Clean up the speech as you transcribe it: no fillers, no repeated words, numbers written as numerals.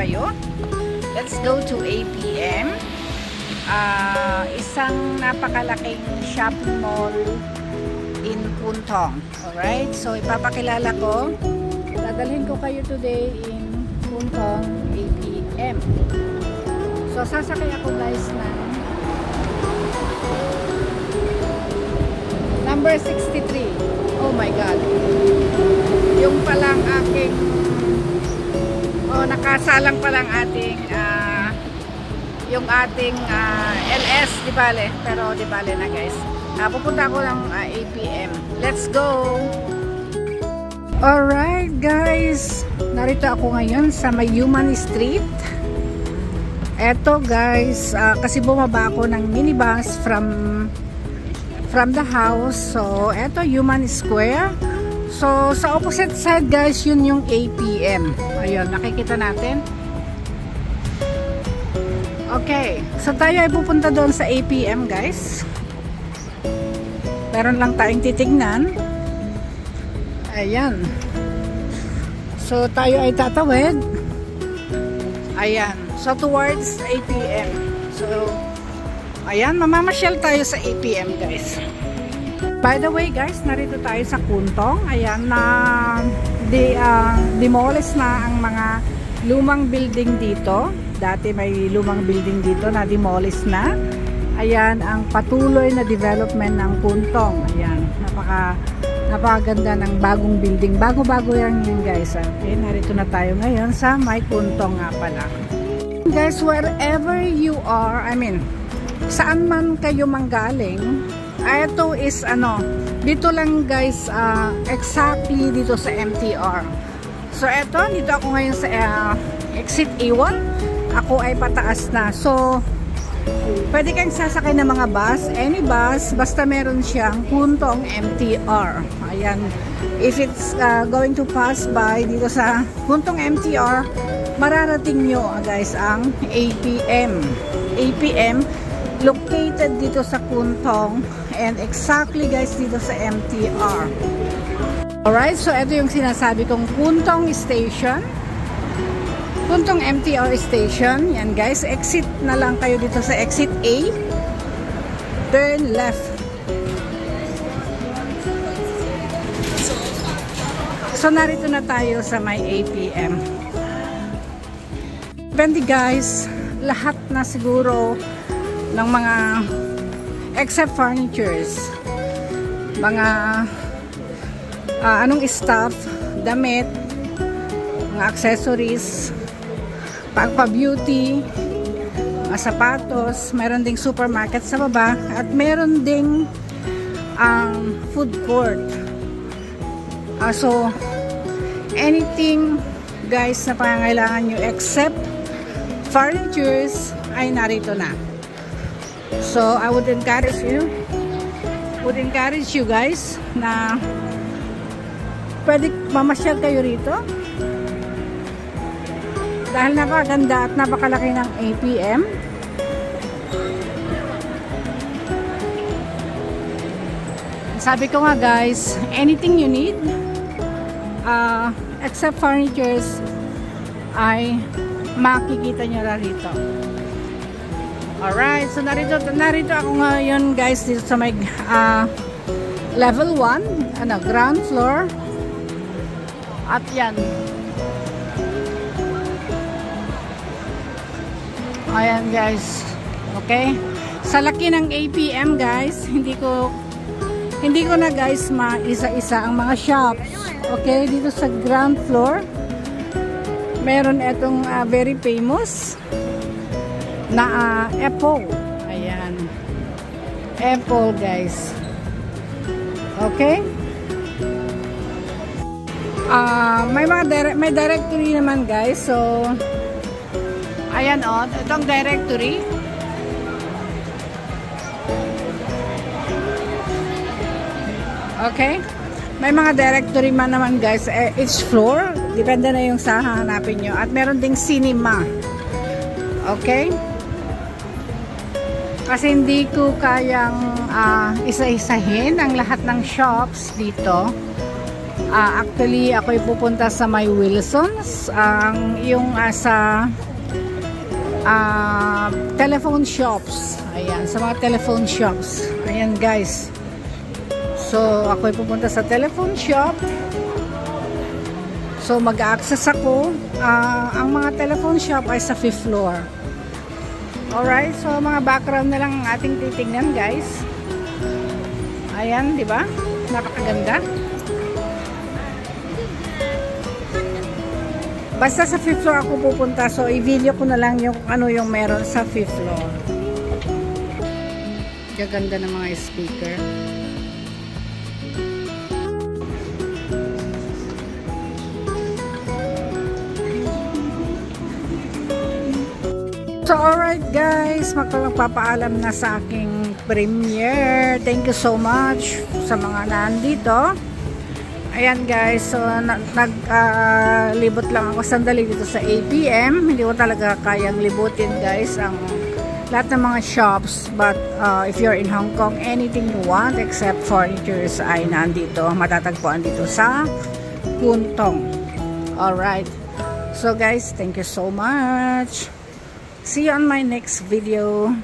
kayo. Let's go to APM. Isang napakalaking shopping mall in Puntong. Alright, so ipapakilala ko. Dadalhin ko kayo today in Puntong APM. So sasakay ako guys ng number 63. Oh my God. Yung palang aking nakasalang palang ating yung ating LS, di bale. Pero di bale na guys. Pupunta ako ng APM. Let's go! Alright guys, narito ako ngayon sa Mayuman Street. Eto guys, kasi bumaba ako ng minibus from the house. So eto Human Square. So sa opposite side guys, yun yung APM. Ayun, nakikita natin. Okay, so tayo ay pupunta doon sa APM guys. Meron lang tayong titignan. Ayan. So tayo ay tatawid. Ayan. So towards APM. So ayan, mamamasyal tayo sa APM guys. By the way guys, narito tayo sa Puntong. Ayan, na demolish na ang mga lumang building dito. Dati may lumang building dito na demolish na. Ayan, ang patuloy na development ng Puntong. Ayan, napakaganda ng bagong building. Bago-bago yan yun guys. Okay, narito na tayo ngayon sa may Puntong nga pala. Guys, wherever you are, I mean, saan man kayo manggaling, ito is dito lang guys, exactly dito sa MTR. So dito ako ngayon sa exit A1. Ako ay pataas na. So pwede kang sasakay ng mga bus, any bus, basta meron siyang Puntong MTR. Ayan, if it's going to pass by dito sa Puntong MTR, mararating nyo guys ang APM. APM located dito sa Puntong and exactly guys dito sa MTR. Alright, so ito yung sinasabi kong Puntong Station. Puntong MTR Station. Yan guys, exit na lang kayo dito sa exit A. Turn left. So narito na tayo sa may APM. Depende guys, lahat na siguro ng mga except furnitures, mga anong stuff, damit, mga accessories, pagpa-beauty, mga sapatos, meron ding supermarket sa baba at meron ding food court. So anything guys na pangangailangan nyo except furnitures ay narito na. So I would encourage you guys na pwede mamasyal kayo rito dahil napakaganda at napakalaki ng APM. Sabi ko nga guys, anything you need except furnitures ay makikita nyo na rito. Alright, so narito ako ngayon guys dito sa may level 1, ground floor. At yan. Ayan guys. Okay? Sa laki ng APM guys, hindi ko na guys maisa-isa ang mga shops. Okay, dito sa ground floor meron etong very famous na Apple. Ayan. Apple guys. Okay? May directory naman guys. So ayan itong directory. Okay? May mga directory man naman guys, each floor, depende na yung sa hahanapin nyo. At meron ding cinema. Okay? Kasi hindi ko kayang isa-isahin ang lahat ng shops dito. Actually, ako'y pupunta sa may Wilsons, yung sa telephone shops. Ayan, sa mga telephone shops. Ayan guys. So, ako'y pupunta sa telephone shop. So, mag-access ako. Ang mga telephone shop ay sa 5th floor. Alright, so mga background na lang ang ating titignan guys. Ayan, di ba? Napakaganda. Basta sa 5th floor ako pupunta. So, i-video ko na lang yung ano yung meron sa 5th floor. Gaganda ng mga speaker. So, alright guys. Magpapaalam na sa aking premiere. Thank you so much sa mga nandito. Ayan guys, so naglibot lang ako sandali dito sa APM. Hindi ko talaga kayang libutin guys ang lahat ng mga shops. But if you're in Hong Kong, anything you want except furnitures ay nandito. Matatagpuan dito sa Puntong. Alright. So guys, thank you so much. See you on my next video.